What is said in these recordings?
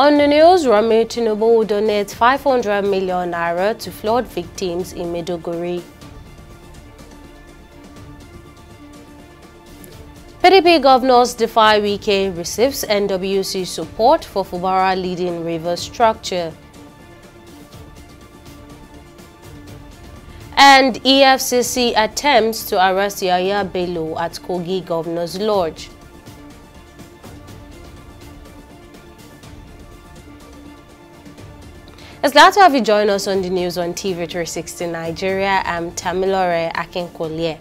On the news, Rami Tinubu donates 500 million naira to flood victims in Maiduguri. PDP governors defy Wike receives NWC support for Fubara leading river structure. And EFCC attempts to arrest Yahya Bello at Kogi Governor's Lodge. It's glad to have you join us on the news on TV 360 Nigeria. I'm Tamilore Akinkolye.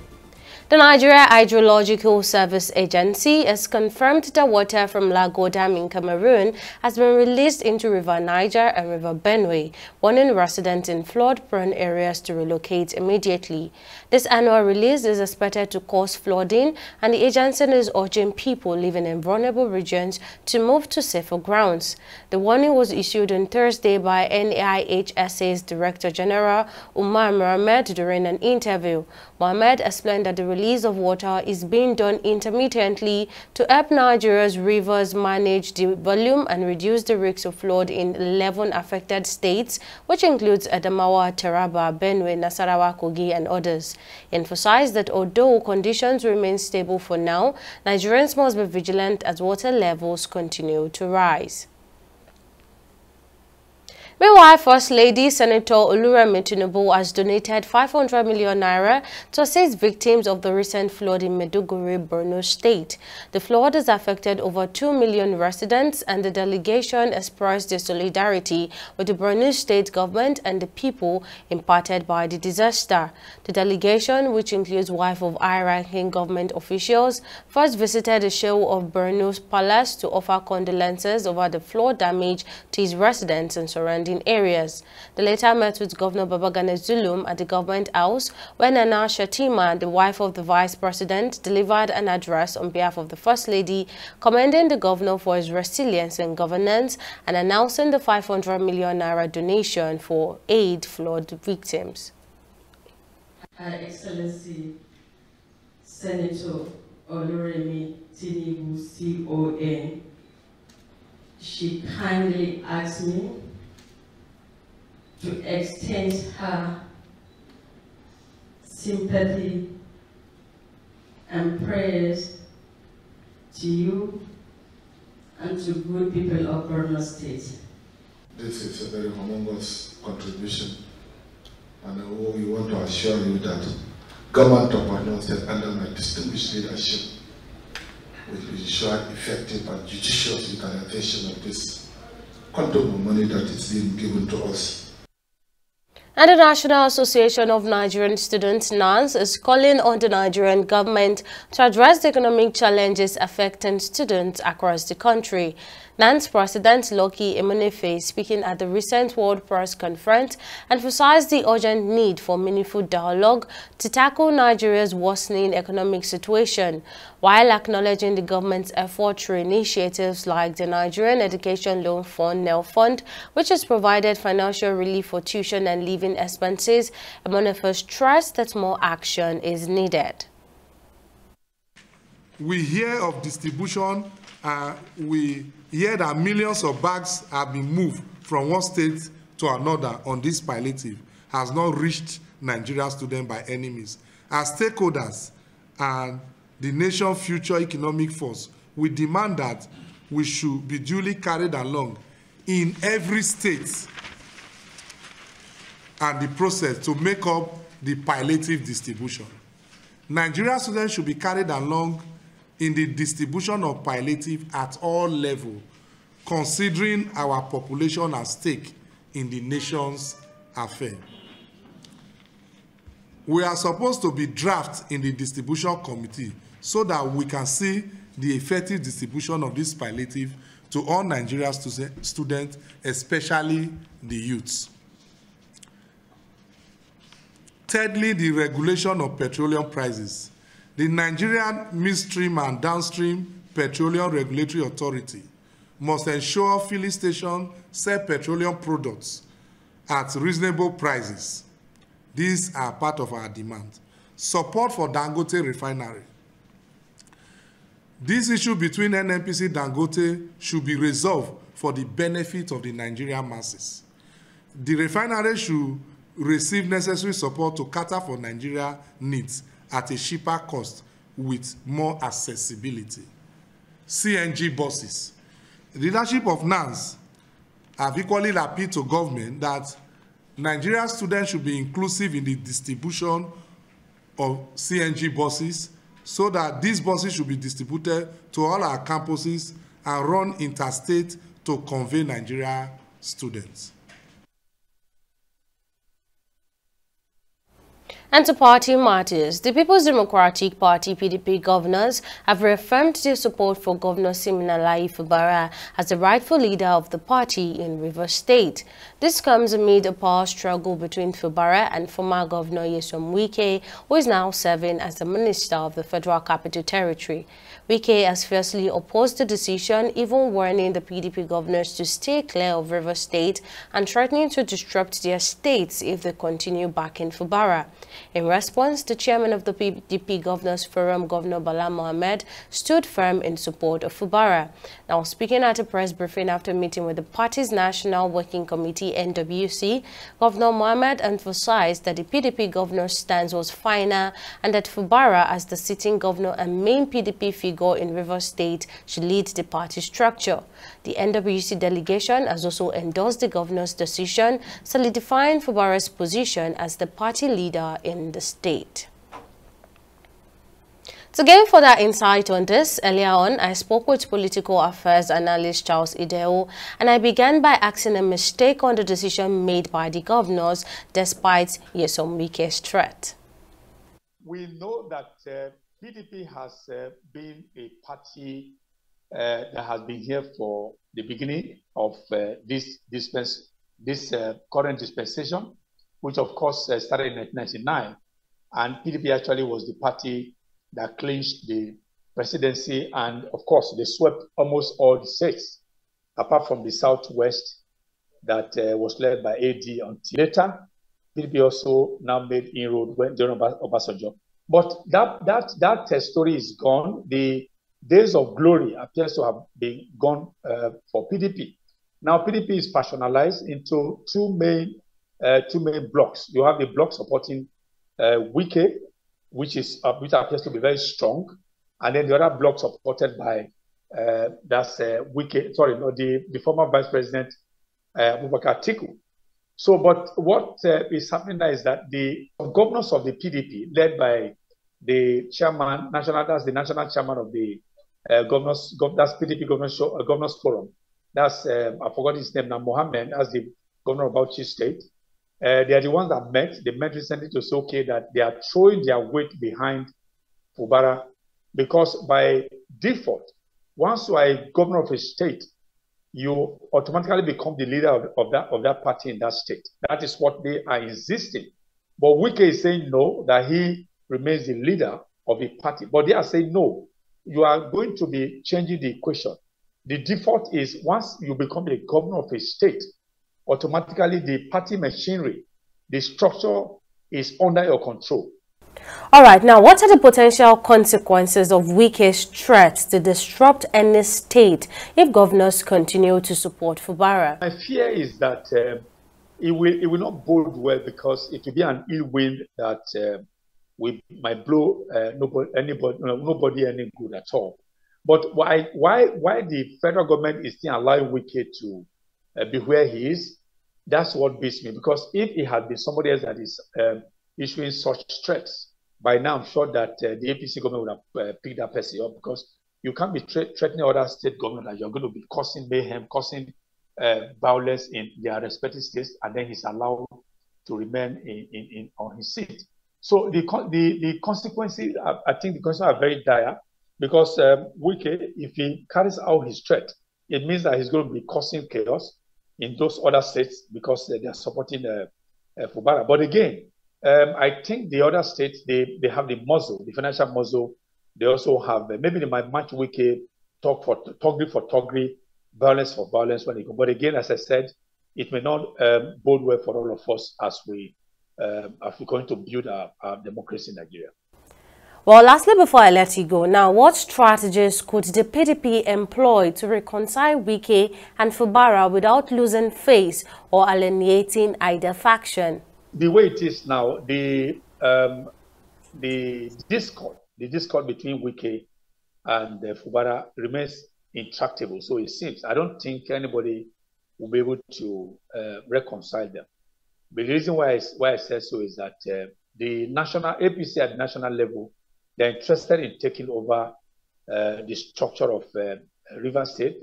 The Nigeria Hydrological Service Agency has confirmed that water from Lago Dam in Cameroon has been released into River Niger and River Benue, warning residents in flood-prone areas to relocate immediately. This annual release is expected to cause flooding, and the agency is urging people living in vulnerable regions to move to safer grounds. The warning was issued on Thursday by NIHSA's Director General Umar Mohamed during an interview. Mohamed explained that the release of water is being done intermittently to help Nigeria's rivers manage the volume and reduce the risk of flood in 11 affected states, which includes Adamawa, Taraba, Benue, Nasarawa, Kogi, and others. He emphasized that although conditions remain stable for now, Nigerians must be vigilant as water levels continue to rise. Meanwhile, First Lady Senator Oluremi Tinubu has donated 500 million naira to assist victims of the recent flood in Maiduguri, Borno State. The flood has affected over 2 million residents, and the delegation expressed their solidarity with the Borno State government and the people impacted by the disaster. The delegation, which includes wife of high-ranking government officials, first visited the show of Borno's palace to offer condolences over the flood damage to his residents and surrounding areas. They later met with Governor Babagana Zulum at the government house, when Nana Shatima, the wife of the vice president, delivered an address on behalf of the First Lady, commending the governor for his resilience and governance and announcing the 500 million naira donation for aid flood victims. Her Excellency Senator Oluremi Tinubu, CON, she kindly asked me to extend her sympathy and prayers to you and to good people of Borno State. This is a very humongous contribution, and we want to assure you that government of Borno State under my distinguished leadership will ensure effective and judicious utilization of this quantum of money that is being given to us. And the National Association of Nigerian Students, NANS, is calling on the Nigerian government to address the economic challenges affecting students across the country. NANS President Lucky Emunefe, speaking at the recent World Press Conference, emphasized the urgent need for meaningful dialogue to tackle Nigeria's worsening economic situation, while acknowledging the government's effort through initiatives like the Nigerian Education Loan Fund, NEL Fund, which has provided financial relief for tuition and living expenses. Emunefe stressed that more action is needed. We hear of distribution, we hear that millions of bags have been moved from one state to another on this palliative, has not reached Nigerian students by any means. As stakeholders and the nation's future economic force, we demand that we should be duly carried along in every state and the process to make up the palliative distribution. Nigerian students should be carried along in the distribution of palliative at all levels, considering our population at stake in the nation's affairs. We are supposed to be drafted in the distribution committee so that we can see the effective distribution of this palliative to all Nigerian students, especially the youths. Thirdly, the regulation of petroleum prices. The Nigerian Midstream and Downstream Petroleum Regulatory Authority must ensure filling stations sell petroleum products at reasonable prices. These are part of our demand. Support for Dangote refinery. This issue between NNPC and Dangote should be resolved for the benefit of the Nigerian masses. The refinery should receive necessary support to cater for Nigeria needs at a cheaper cost with more accessibility. CNG buses. The leadership of NANS have equally appealed to government that Nigerian students should be inclusive in the distribution of CNG buses so that these buses should be distributed to all our campuses and run interstate to convey Nigeria students. And to party matters, the People's Democratic Party (PDP) governors have reaffirmed their support for Governor Siminalayi Fubara as the rightful leader of the party in Rivers State. This comes amid a power struggle between Fubara and former Governor Nyesom Wike, who is now serving as the Minister of the Federal Capital Territory. Wike has fiercely opposed the decision, even warning the PDP governors to stay clear of Rivers State and threatening to disrupt their states if they continue backing Fubara. In response, the chairman of the PDP Governors Forum, Governor Bala Mohammed, stood firm in support of Fubara. Now, speaking at a press briefing after meeting with the party's National Working Committee (NWC), Governor Mohammed emphasized that the PDP governor's stance was final and that Fubara, as the sitting governor and main PDP figure in Rivers State, should lead the party structure. The NWC delegation has also endorsed the governor's decision, solidifying Fubara's position as the party leader in the state. To gain further insight on this, earlier on, I spoke with political affairs analyst Charles Ideo, and I began by asking a mistake on the decision made by the governors despite Nyesom Wike's threat. We know that PDP has been a party that has been here for the beginning of this current dispensation, which of course started in 1999. And PDP actually was the party that clinched the presidency, and of course they swept almost all the states, apart from the Southwest that was led by AD until later. PDP also now made inroad during Obasanjo. But that story is gone. The days of glory appears to have been gone for PDP. Now PDP is personalized into two main blocks. You have the block supporting Wike, which appears to be very strong, and then the other block supported by Wike. Sorry, no, the former Vice President Abubakar Atiku. So, but what is happening now is that the governors of the PDP, led by the chairman, that's the national chairman of the that's PDP Governors Forum. That's I forgot his name now, Mohammed, as the governor of Bauchi State. They are the ones that met. They met recently to say, okay, that they are throwing their weight behind Fubara, because by default, once you are a governor of a state, you automatically become the leader of that party in that state. That is what they are insisting. But Wike is saying no, that he remains the leader of a party. But they are saying no, you are going to be changing the equation. The default is once you become a governor of a state, automatically the party machinery, the structure is under your control. All right, now what are the potential consequences of Wike's threats to disrupt any state if governors continue to support Fubara? My fear is that it will not bode well, because it will be an ill wind that might blow nobody any good at all. But why the federal government is still allowing Wike to be where he is, that's what beats me. Because if it had been somebody else that is issuing such threats, by now I'm sure that the APC government would have picked that person up, because you can't be threatening other state government that you're going to be causing mayhem, causing violence in their respective states, and then he's allowed to remain on his seat. So the consequences, I think the consequences are very dire, because Wike, if he carries out his threat, it means that he's going to be causing chaos in those other states, because they are supporting Fubara. But again, I think the other states, they have the muscle, the financial muscle. They also have, maybe they might match Wike, toggery for toggery, violence for violence when they go. But again, as I said, it may not bode well for all of us as we're going to build our democracy in Nigeria. Well, lastly, before I let you go, now, what strategies could the PDP employ to reconcile Wike and Fubara without losing face or alienating either faction? The way it is now, the discord between Wike and Fubara remains intractable. So it seems, I don't think anybody will be able to reconcile them. But the reason why I said so is that the national APC at the national level, they're interested in taking over the structure of Rivers State.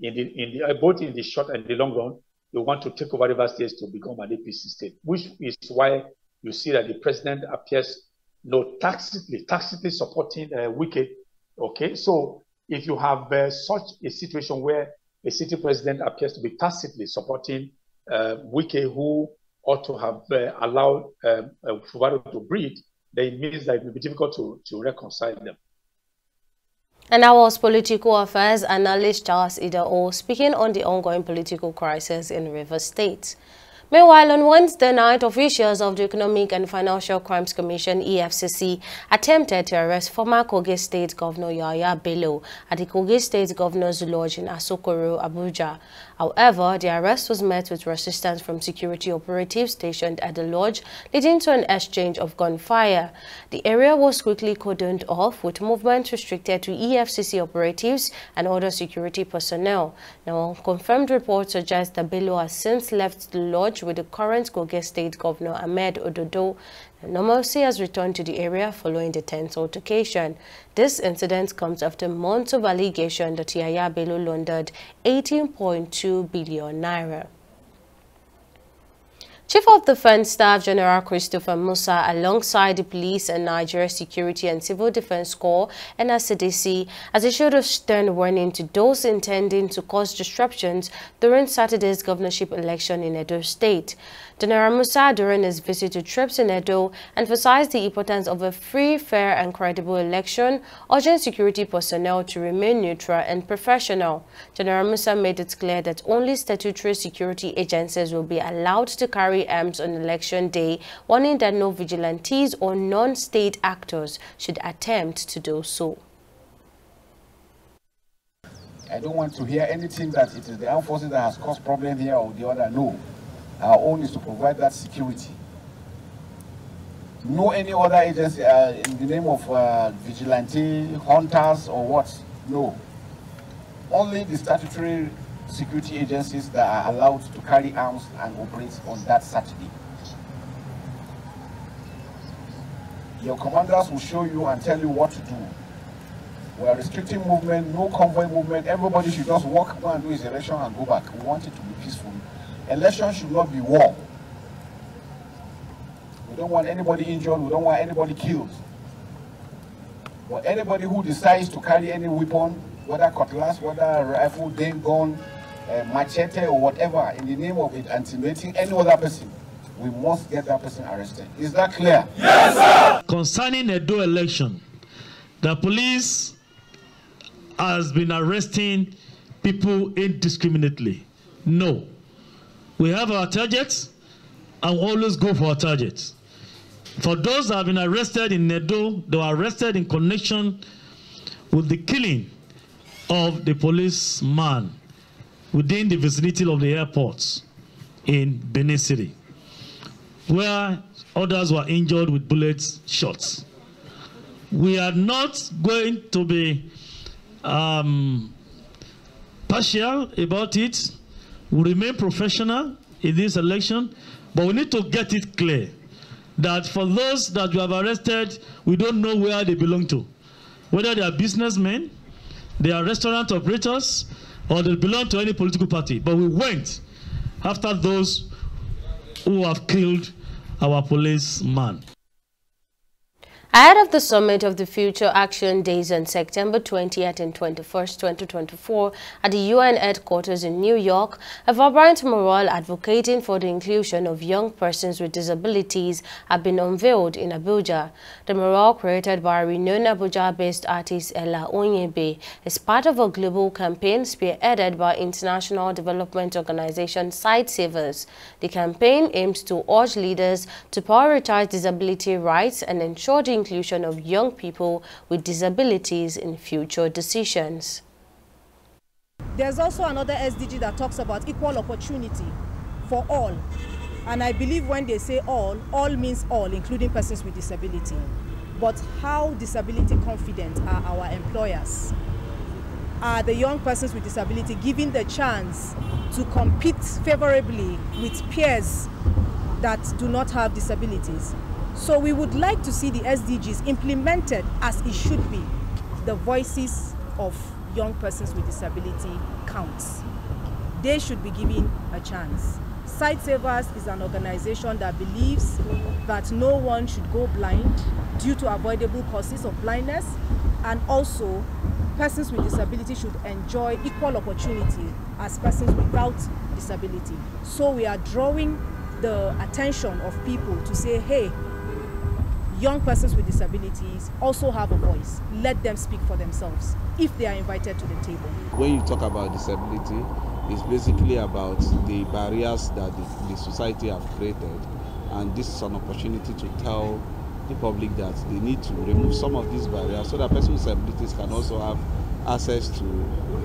Both in the short and the long run, they want to take over Rivers State to become an APC state, which is why you see that the president appears tacitly supporting Wike. Okay, so if you have such a situation where a city president appears to be tacitly supporting Wike, who ought to have allowed Fubara to breed, then it means that it will be difficult to reconcile them. And that was political affairs analyst Charles Idao speaking on the ongoing political crisis in Rivers State. Meanwhile, on Wednesday night, officials of the Economic and Financial Crimes Commission, EFCC, attempted to arrest former Kogi State Governor Yahaya Bello at the Kogi State Governor's Lodge in Asokoro, Abuja. However, the arrest was met with resistance from security operatives stationed at the lodge, leading to an exchange of gunfire. The area was quickly cordoned off, with movement restricted to EFCC operatives and other security personnel. Now, confirmed reports suggest that Bello has since left the lodge with the current Kogi State Governor Ahmed Ododo. Normalcy has returned to the area following the tense altercation. This incident comes after months of allegation that Yahaya Bello laundered 18.2 billion naira. Chief of Defense Staff General Christopher Musa, alongside the Police and Nigeria Security and Civil Defense Corps (NSCDC), has issued a stern warning to those intending to cause disruptions during Saturday's governorship election in Edo State. General Musa, during his visit to troops in Edo, emphasized the importance of a free, fair and credible election, urging security personnel to remain neutral and professional. General Musa made it clear that only statutory security agencies will be allowed to carry arms on election day, warning that no vigilantes or non-state actors should attempt to do so. I don't want to hear anything that it is the armed forces that has caused problem here or the other. No. Our own is to provide that security. No any other agency in the name of vigilante, hunters or what? No. Only the statutory security agencies that are allowed to carry arms and operate on that Saturday. Your commanders will show you and tell you what to do. We are restricting movement, no convoy movement. Everybody should just walk, go and do his election and go back. We want it to be peaceful. Election should not be war. We don't want anybody injured. We don't want anybody killed. But anybody who decides to carry any weapon, whether cutlass, whether rifle, then gun, machete or whatever, in the name of it intimidating any other person, we must get that person arrested. Is that clear? Yes, sir! Concerning Edo election, the police has been arresting people indiscriminately. No. We have our targets and always go for our targets. For those that have been arrested in Edo, they were arrested in connection with the killing of the policeman within the vicinity of the airports in Benin City, where others were injured with bullet shots. We are not going to be partial about it. We remain professional in this election, but we need to get it clear that for those that we have arrested, we don't know where they belong to. Whether they are businessmen, they are restaurant operators, or they belong to any political party. But we went after those who have killed our policeman. Ahead of the summit of the Future Action Days on September 20th and 21st, 2024 at the UN headquarters in New York, a vibrant mural advocating for the inclusion of young persons with disabilities have been unveiled in Abuja. The mural, created by renowned Abuja-based artist Ella Onyebe, is part of a global campaign spearheaded by international development organization Sightsavers. The campaign aims to urge leaders to prioritize disability rights and ensure the inclusion of young people with disabilities in future decisions. There's also another SDG that talks about equal opportunity for all. And I believe when they say all means all, including persons with disability. But how disability confident are our employers? Are the young persons with disability given the chance to compete favorably with peers that do not have disabilities? So we would like to see the SDGs implemented as it should be. The voices of young persons with disability counts. They should be given a chance. Sight Savers is an organization that believes that no one should go blind due to avoidable causes of blindness, and also persons with disability should enjoy equal opportunity as persons without disability. So we are drawing the attention of people to say, hey, young persons with disabilities also have a voice. Let them speak for themselves if they are invited to the table. When you talk about disability, it's basically about the barriers that the society have created, and this is an opportunity to tell the public that they need to remove some of these barriers so that persons with disabilities can also have access to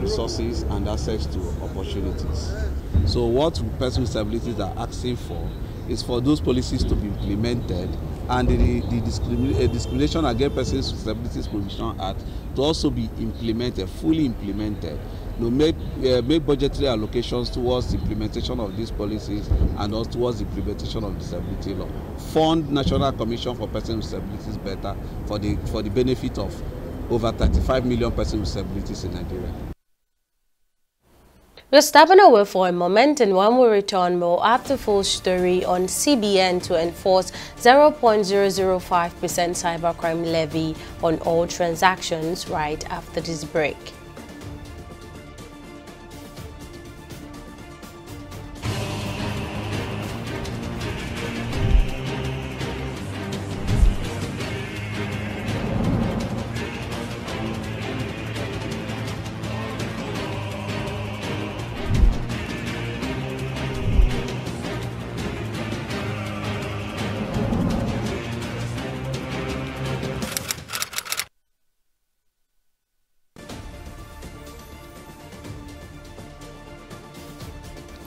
resources and access to opportunities. So what persons with disabilities are asking for is for those policies to be implemented, and the Discrimination Against Persons with Disabilities Provision Act to also be implemented, fully implemented. Make budgetary allocations towards the implementation of these policies and also towards the implementation of disability law. Fund National Commission for Persons with Disabilities better for the benefit of over 35 million persons with disabilities in Nigeria. We're stepping away for a moment, and when we return, we'll have the full story on CBN to enforce 0.005% cybercrime levy on all transactions right after this break.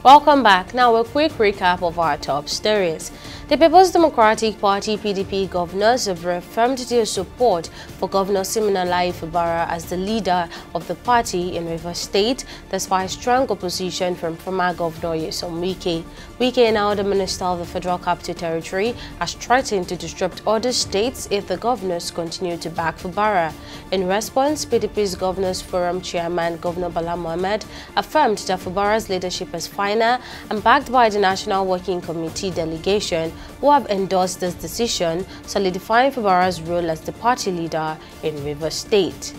Welcome back. Now a quick recap of our top stories. The People's Democratic Party (PDP) governors have reaffirmed their support for Governor Siminalayi Fubara as the leader of the party in Rivers State, despite strong opposition from former Governor Nyesom Wike. Wike, now the Minister of the Federal Capital Territory, has threatened to disrupt other states if the governors continue to back Fubara. In response, PDP's Governors Forum Chairman Governor Bala Mohammed affirmed that Fubara's leadership is final and backed by the National Working Committee delegation, who have endorsed this decision, solidifying Fubara's role as the party leader in Rivers State.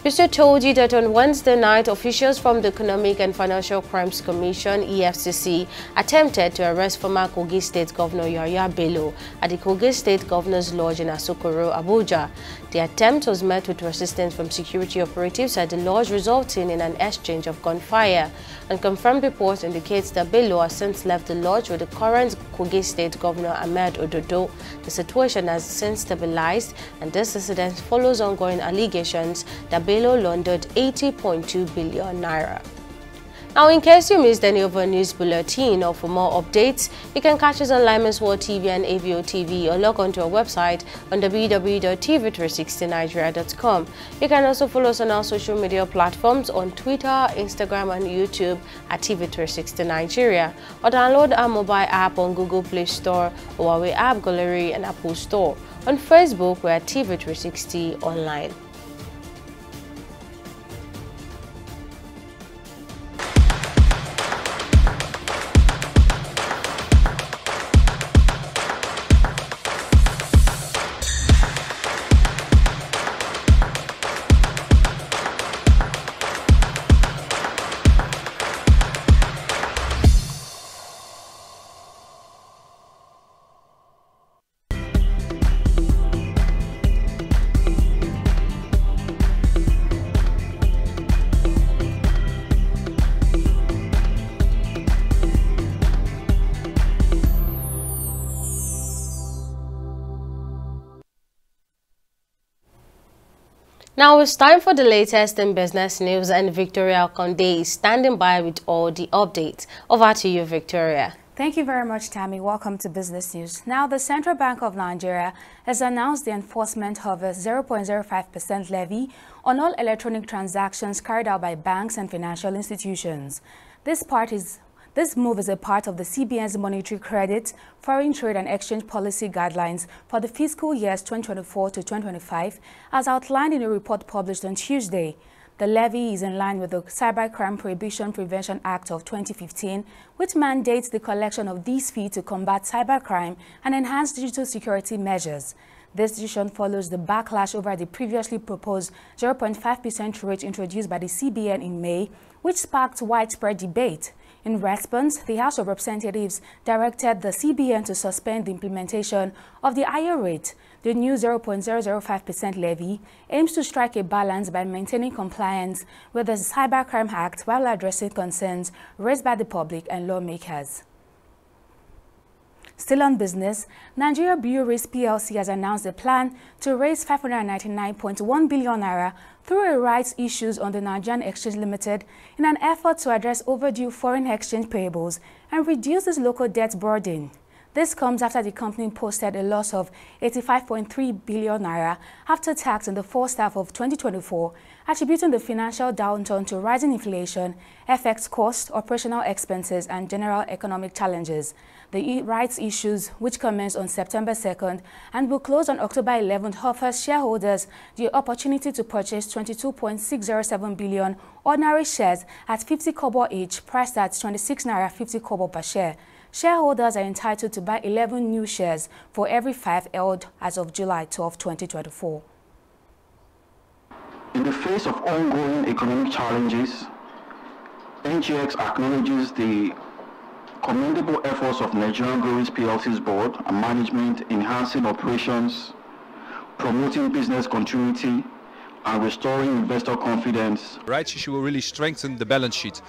We also told you that on Wednesday night, officials from the Economic and Financial Crimes Commission (EFCC) attempted to arrest former Kogi State Governor Yahaya Bello at the Kogi State Governor's Lodge in Asokoro, Abuja. The attempt was met with resistance from security operatives at the lodge, resulting in an exchange of gunfire. Unconfirmed reports indicates that Bello has since left the lodge with the current Kogi State Governor Ahmed Ododo. The situation has since stabilized, and this incident follows ongoing allegations that Bello laundered 80.2 billion naira. Now, in case you missed any of our news bulletin, or for more updates, you can catch us on Lime's World TV and AVO TV, or log on to our website on www.tv360nigeria.com. You can also follow us on our social media platforms on Twitter, Instagram, and YouTube at TV360 Nigeria, or download our mobile app on Google Play Store, or Huawei App Gallery, and Apple Store. On Facebook, we're at TV360 Online. Now it's time for the latest in business news, and Victoria Conde is standing by with all the updates. Over to you, Victoria. Thank you very much, Tammy. Welcome to Business News. Now, the Central Bank of Nigeria has announced the enforcement of a 0.05% levy on all electronic transactions carried out by banks and financial institutions. This move is a part of the CBN's monetary credit, foreign trade and exchange policy guidelines for the fiscal years 2024 to 2025, as outlined in a report published on Tuesday. The levy is in line with the Cybercrime Prohibition Prevention Act of 2015, which mandates the collection of these fees to combat cybercrime and enhance digital security measures. This decision follows the backlash over the previously proposed 0.5% rate introduced by the CBN in May, which sparked widespread debate. In response, the House of Representatives directed the CBN to suspend the implementation of the higher rate. The new 0.005% levy aims to strike a balance by maintaining compliance with the Cybercrime Act while addressing concerns raised by the public and lawmakers. Still on business, Nigeria Breweries PLC has announced a plan to raise 599.1 billion naira through a rights issues on the Nigerian Exchange Limited in an effort to address overdue foreign exchange payables and reduce its local debt burden. This comes after the company posted a loss of 85.3 billion naira after tax in the first half of 2024, attributing the financial downturn to rising inflation, FX costs, operational expenses, and general economic challenges. The rights issues, which commenced on September 2nd and will close on October 11th, offers shareholders the opportunity to purchase 22.607 billion ordinary shares at 50 kobo each, priced at 26 naira 50 kobo per share. Shareholders are entitled to buy 11 new shares for every 5 held as of July 12, 2024. In the face of ongoing economic challenges, NGX acknowledges the commendable efforts of Nigerian Breweries PLC's board and management enhancing operations, promoting business continuity, and restoring investor confidence. Rights issue will really strengthen the balance sheet.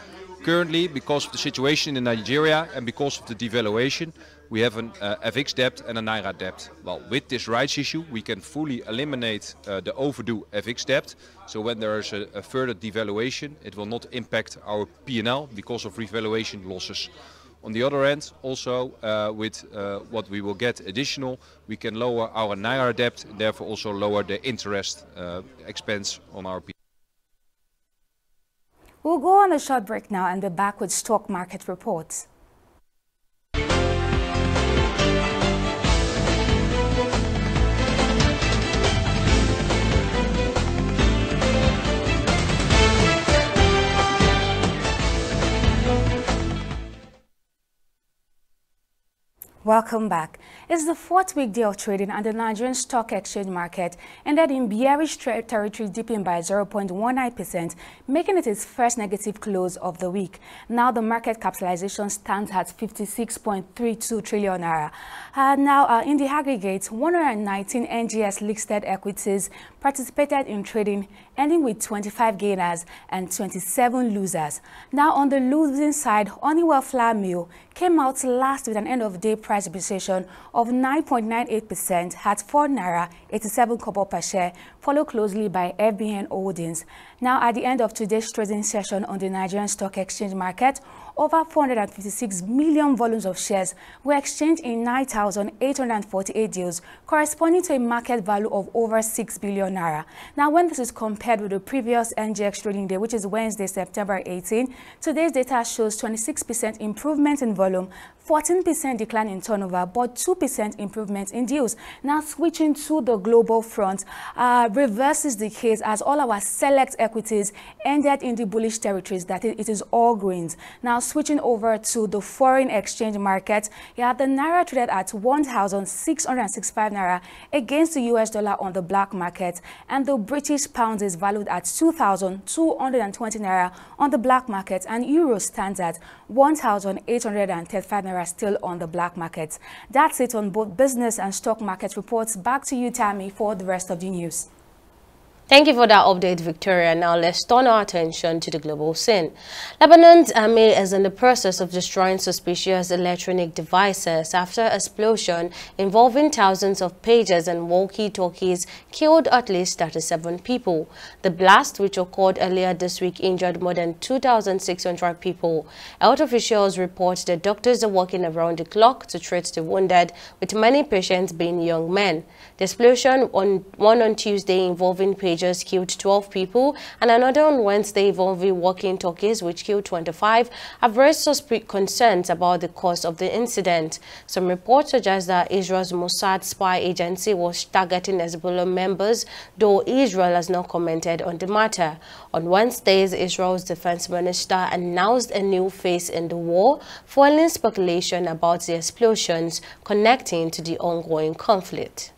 Currently, because of the situation in Nigeria and because of the devaluation, we have an FX debt and a Naira debt. Well, with this rights issue, we can fully eliminate the overdue FX debt. So when there is a further devaluation, it will not impact our P&L because of revaluation losses. On the other end, also with what we will get additional, we can lower our Naira debt and therefore also lower the interest expense on our P&L. We'll go on a short break now and be back with stock market reports. Welcome back. It's the fourth weekday of trading and the Nigerian stock exchange market ended in bearish territory, dipping by 0.19%, making it its first negative close of the week. Now the market capitalization stands at 56.32 trillion naira. In the aggregate, 119 NGS listed equities participated in trading, ending with 25 gainers and 27 losers. Now on the losing side, Honeywell Flour Mill came out last with an end-of-day price appreciation of 9.98% at 4 naira 87 kobo per share, followed closely by FBN Holdings. Now at the end of today's trading session on the Nigerian Stock Exchange market, over 456 million volumes of shares were exchanged in 9,848 deals, corresponding to a market value of over 6 billion naira. Now, when this is compared with the previous NGX trading day, which is Wednesday, September 18, today's data shows 26% improvement in volume, 14% decline in turnover, but 2% improvement in deals. Now, switching to the global front, reverses the case as all our select equities ended in the bullish territories, that it is all greens. Now, switching over to the foreign exchange market, the Naira traded at 1,665 Naira against the US dollar on the black market, and the British pound is valued at 2,220 Naira on the black market, and Euro stands at 1,835 Naira still on the black market. That's it on both business and stock market reports. Back to you, Tammy, for the rest of the news. Thank you for that update, Victoria. Now let's turn our attention to the global scene. Lebanon's army is in the process of destroying suspicious electronic devices after an explosion involving thousands of pagers and walkie-talkies killed at least 37 people. The blast, which occurred earlier this week, injured more than 2,600 people. Health officials report that doctors are working around the clock to treat the wounded, with many patients being young men. The explosion, one on Tuesday involving pagers, killed 12 people, and another on Wednesday involving walkie-talkies, which killed 25, have raised concerns about the cause of the incident. Some reports suggest that Israel's Mossad spy agency was targeting Hezbollah members, though Israel has not commented on the matter. On Wednesday, Israel's defense minister announced a new phase in the war, fueling speculation about the explosions connecting to the ongoing conflict.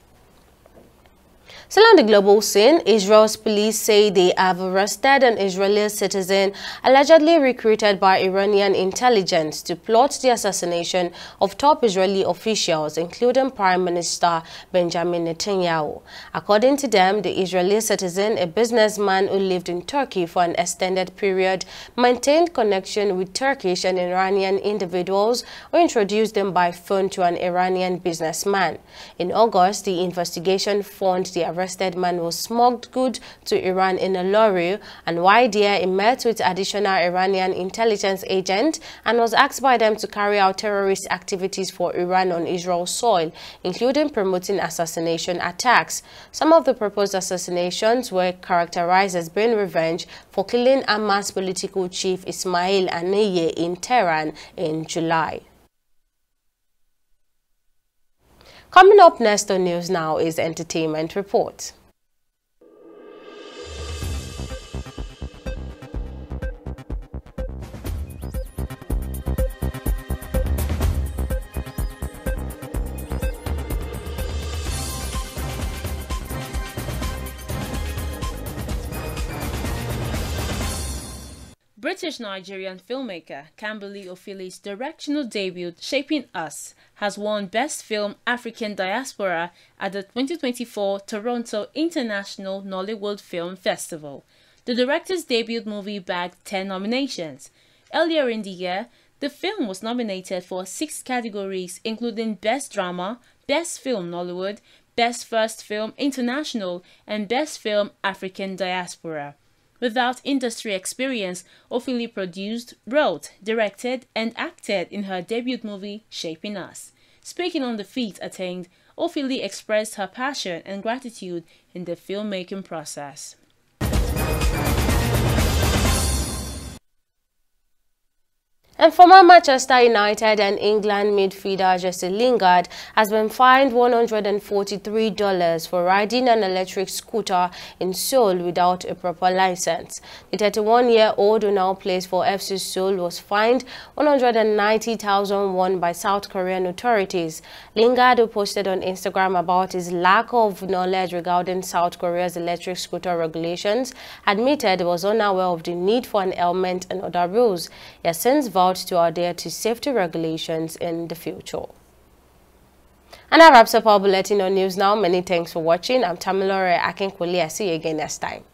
Still on the global scene, Israel's police say they have arrested an Israeli citizen allegedly recruited by Iranian intelligence to plot the assassination of top Israeli officials, including Prime Minister Benjamin Netanyahu. According to them, the Israeli citizen, a businessman who lived in Turkey for an extended period, maintained connection with Turkish and Iranian individuals who introduced them by phone to an Iranian businessman. In August, the investigation found the arrested man was smuggled goods to Iran in a lorry, and while there he met with additional Iranian intelligence agents and was asked by them to carry out terrorist activities for Iran on Israel's soil, including promoting assassination attacks. Some of the proposed assassinations were characterized as being revenge for killing Hamas political chief Ismail Haniyeh in Tehran in July. Coming up next on News Now is Entertainment Report. British-Nigerian filmmaker Kamberly Ofili's directorial debut, Shaping Us, has won Best Film African Diaspora at the 2024 Toronto International Nollywood Film Festival. The director's debut movie bagged 10 nominations. Earlier in the year, the film was nominated for 6 categories, including Best Drama, Best Film Nollywood, Best First Film International, and Best Film African Diaspora. Without industry experience, Ofili produced, wrote, directed, and acted in her debut movie, Shaping Us. Speaking on the feat attained, Ofili expressed her passion and gratitude in the filmmaking process. And former Manchester United and England midfielder Jesse Lingard has been fined $143 for riding an electric scooter in Seoul without a proper license. The 31-year-old who now plays for FC Seoul was fined $190,000 by South Korean authorities. Lingard, who posted on Instagram about his lack of knowledge regarding South Korea's electric scooter regulations, admitted he was unaware of the need for an helmet and other rules. He has since vowed to adhere to safety regulations in the future. And that wraps up our bulletin on News Now. Many thanks for watching. I'm Tamilore Akinkwoli. See you again next time.